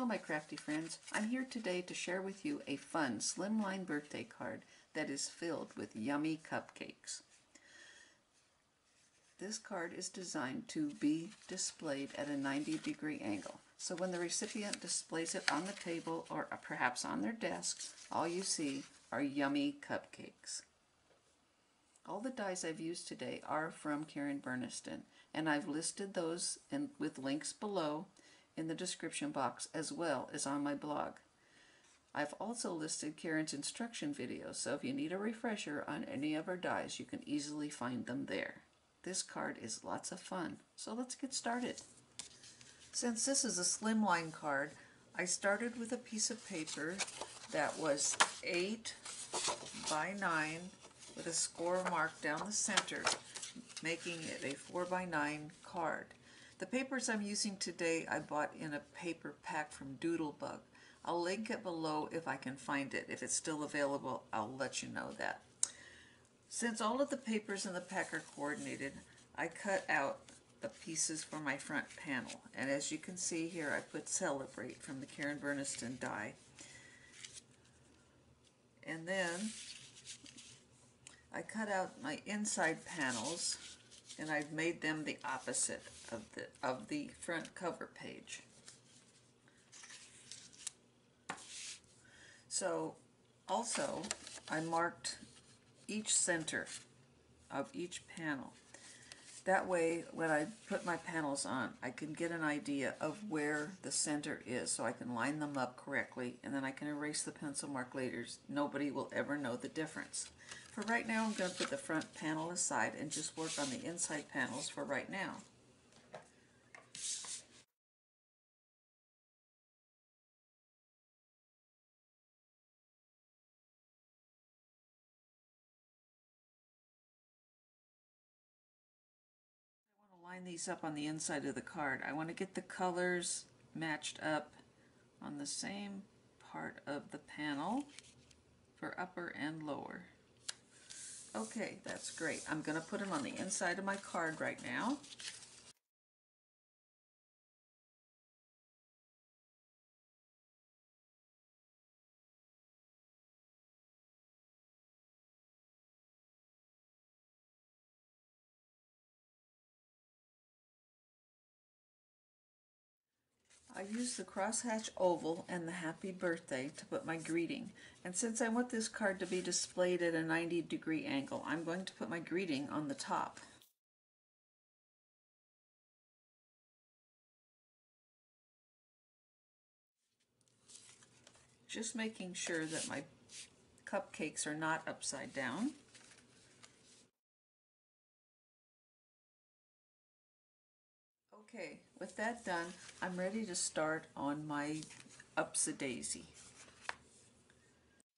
my crafty friends. I'm here today to share with you a fun slimline birthday card that is filled with yummy cupcakes. This card is designed to be displayed at a 90-degree angle. So when the recipient displays it on the table or perhaps on their desk, all you see are yummy cupcakes. All the dies I've used today are from Karen Berniston, and I've listed those with links below in the description box as well as on my blog. I've also listed Karen's instruction videos, so if you need a refresher on any of her dies, you can easily find them there. This card is lots of fun, so let's get started. Since this is a slimline card, I started with a piece of paper that was 8 by 9 with a score mark down the center, making it a 4 by 9 card. The papers I'm using today I bought in a paper pack from Doodlebug. I'll link it below if I can find it. If it's still available, I'll let you know that. Since all of the papers in the pack are coordinated, I cut out the pieces for my front panel. And as you can see here, I put Celebrate from the Karen Berniston die. And then I cut out my inside panels, and I've made them the opposite of the front cover page. So also I marked each center of each panel. That way when I put my panels on, I can get an idea of where the center is so I can line them up correctly, and then I can erase the pencil mark later. Nobody will ever know the difference. For right now, I'm going to put the front panel aside and just work on the inside panels for right now. Line these up on the inside of the card. I want to get the colors matched up on the same part of the panel for upper and lower. Okay, that's great. I'm going to put them on the inside of my card right now. I used the Crosshatch oval and the happy birthday to put my greeting, and since I want this card to be displayed at a 90-degree angle, I'm going to put my greeting on the top. Just making sure that my cupcakes are not upside down. Okay, with that done, I'm ready to start on my Upsy.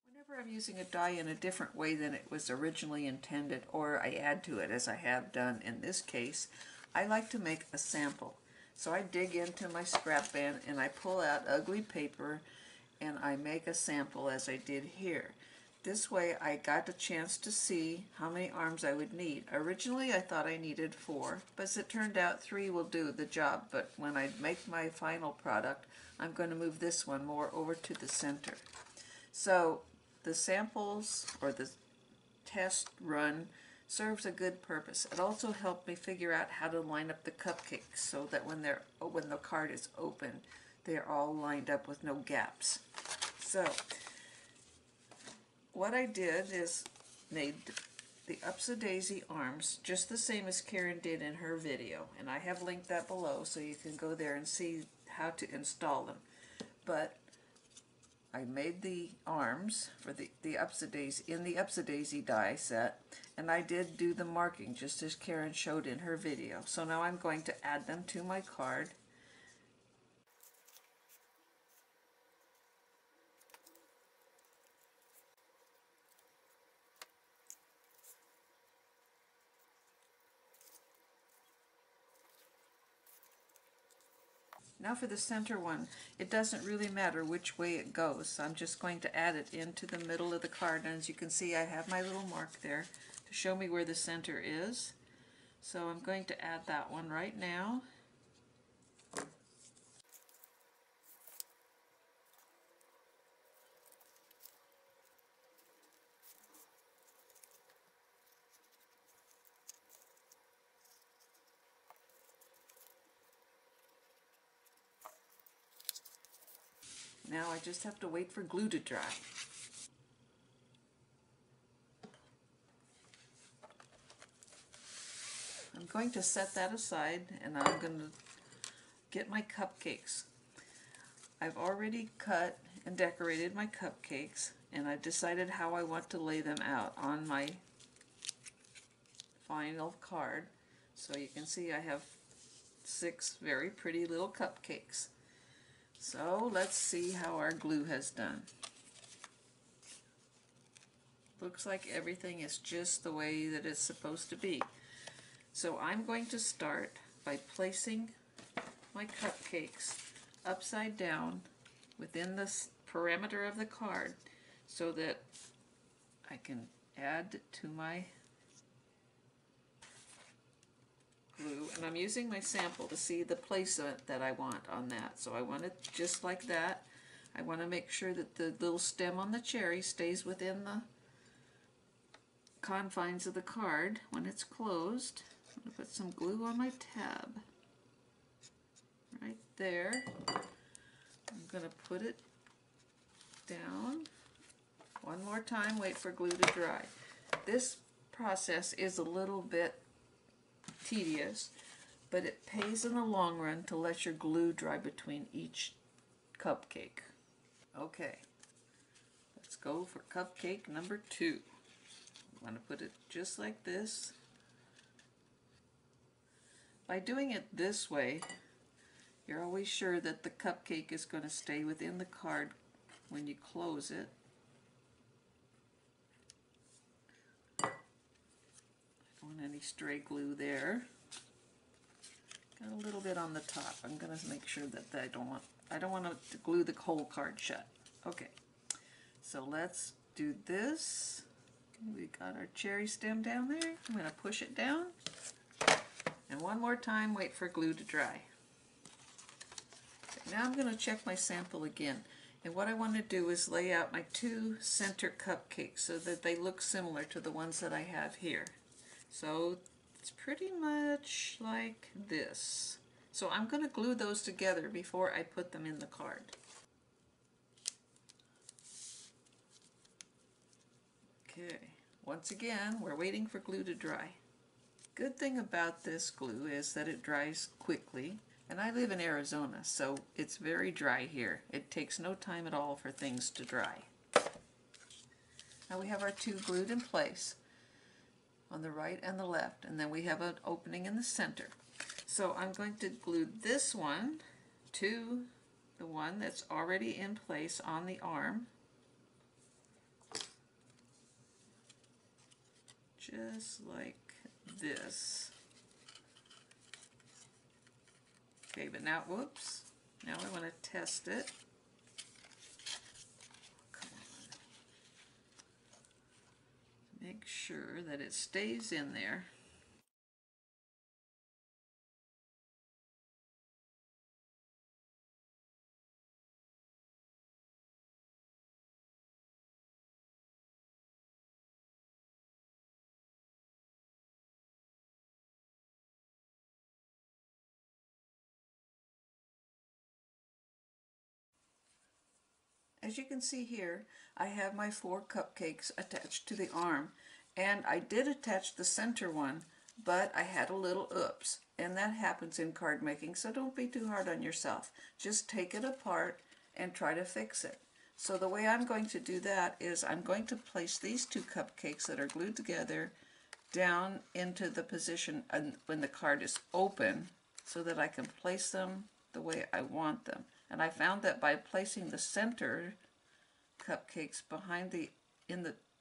Whenever I'm using a die in a different way than it was originally intended, or I add to it as I have done in this case, I like to make a sample. So I dig into my scrap bin and I pull out ugly paper and I make a sample as I did here. This way I got a chance to see how many arms I would need. Originally I thought I needed 4, but as it turned out 3 will do the job. But when I make my final product, I'm going to move this one more over to the center. So the samples, or the test run, serves a good purpose. It also helped me figure out how to line up the cupcakes so that when the card is open, they're all lined up with no gaps. So what I did is made the Upsy arms just the same as Karen did in her video, and I have linked that below so you can go there and see how to install them. But I made the arms for the Upsy in the Upsy die set, and I did do the marking just as Karen showed in her video. So now I'm going to add them to my card. Now for the center one, it doesn't really matter which way it goes, so I'm just going to add it into the middle of the card, and as you can see I have my little mark there to show me where the center is. So I'm going to add that one right now. Now I just have to wait for glue to dry. I'm going to set that aside and I'm going to get my cupcakes. I've already cut and decorated my cupcakes and I've decided how I want to lay them out on my final card. So you can see I have 6 very pretty little cupcakes. So let's see how our glue has done. Looks like everything is just the way that it's supposed to be. So I'm going to start by placing my cupcakes upside down within the parameter of the card so that I can add to my glue. And I'm using my sample to see the placement that I want on that. So I want it just like that. I want to make sure that the little stem on the cherry stays within the confines of the card when it's closed. I'm going to put some glue on my tab right there. I'm going to put it down one more time, wait for glue to dry. This process is a little bit tedious, but it pays in the long run to let your glue dry between each cupcake. Okay, let's go for cupcake number 2. I'm going to put it just like this. By doing it this way, you're always sure that the cupcake is going to stay within the card when you close it. I don't want any stray glue there. Got a little bit on the top. I'm going to make sure that I don't want to glue the whole card shut. Okay, so let's do this. We got our cherry stem down there. I'm going to push it down. And one more time, wait for glue to dry. Okay, now I'm going to check my sample again. And what I want to do is lay out my 2 center cupcakes so that they look similar to the ones that I have here. So it's pretty much like this. So I'm going to glue those together before I put them in the card. Okay, once again, we're waiting for glue to dry. Good thing about this glue is that it dries quickly, and I live in Arizona, so it's very dry here. It takes no time at all for things to dry. Now we have our 2 glued in place on the right and the left, and then we have an opening in the center. So I'm going to glue this one to the one that's already in place on the arm. Just like this. Okay, but now, whoops, now I want to test it. Come on. Make sure that it stays in there. As you can see here, I have my 4 cupcakes attached to the arm, and I did attach the center one, but I had a little oops, and that happens in card making, so don't be too hard on yourself. Just take it apart and try to fix it. So the way I'm going to do that is I'm going to place these 2 cupcakes that are glued together down into the position when the card is open so that I can place them the way I want them. And I found that by placing the center cupcakes behind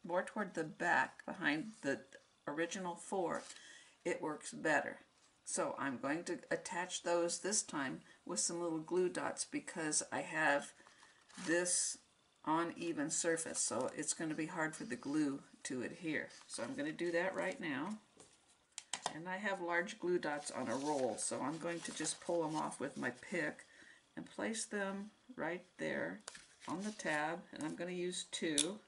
more toward the back, behind the original 4, it works better. So I'm going to attach those this time with some little glue dots because I have this uneven surface, so it's going to be hard for the glue to adhere. So I'm going to do that right now. And I have large glue dots on a roll, so I'm going to just pull them off with my pick and place them right there on the tab, and I'm going to use 2.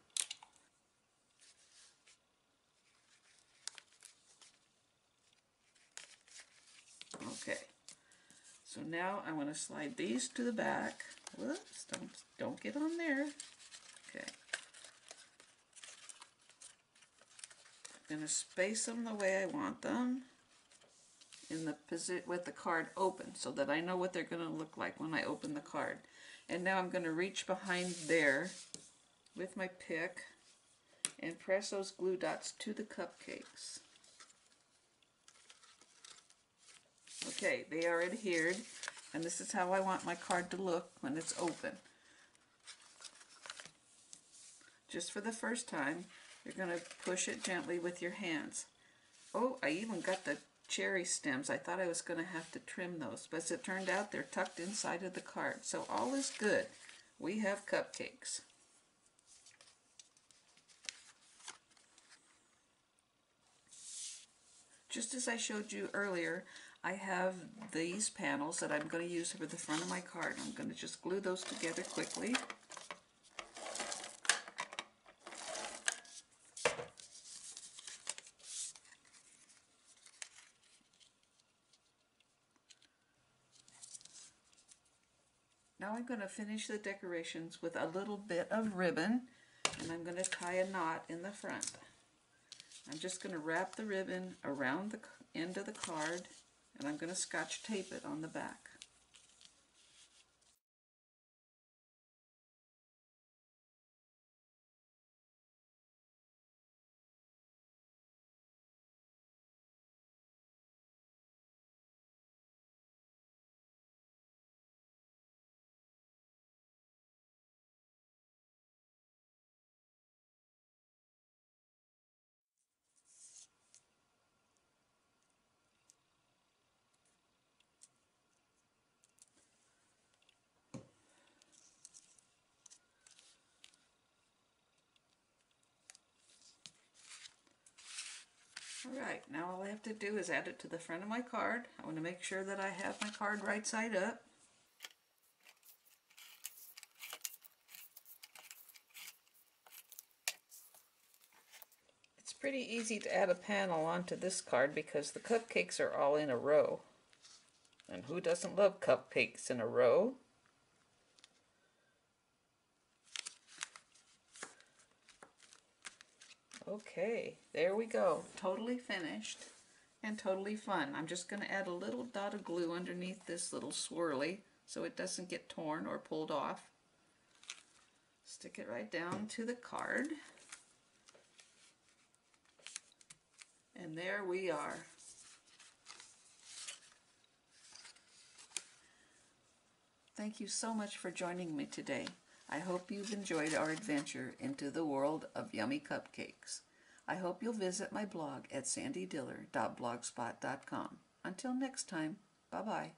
Okay, so now I want to slide these to the back Whoops, don't get on there. Okay. I'm going to space them the way I want them in the position with the card open so that I know what they're going to look like when I open the card. And now I'm going to reach behind there with my pick and press those glue dots to the cupcakes. Okay, they are adhered, and this is how I want my card to look when it's open. Just for the first time, you're going to push it gently with your hands. Oh, I even got the cherry stems. I thought I was going to have to trim those, but as it turned out, they're tucked inside of the card. So all is good. We have cupcakes. Just as I showed you earlier, I have these panels that I'm going to use for the front of my card. I'm going to just glue those together quickly. Now I'm going to finish the decorations with a little bit of ribbon, and I'm going to tie a knot in the front. I'm just going to wrap the ribbon around the end of the card, and I'm going to scotch tape it on the back. Alright, now all I have to do is add it to the front of my card. I want to make sure that I have my card right side up. It's pretty easy to add a panel onto this card because the cupcakes are all in a row. And who doesn't love cupcakes in a row? Okay, there we go. Totally finished and totally fun. I'm just going to add a little dot of glue underneath this little swirly so it doesn't get torn or pulled off. Stick it right down to the card. And there we are. Thank you so much for joining me today. I hope you've enjoyed our adventure into the world of yummy cupcakes. I hope you'll visit my blog at sandydiller.blogspot.com. Until next time, bye-bye.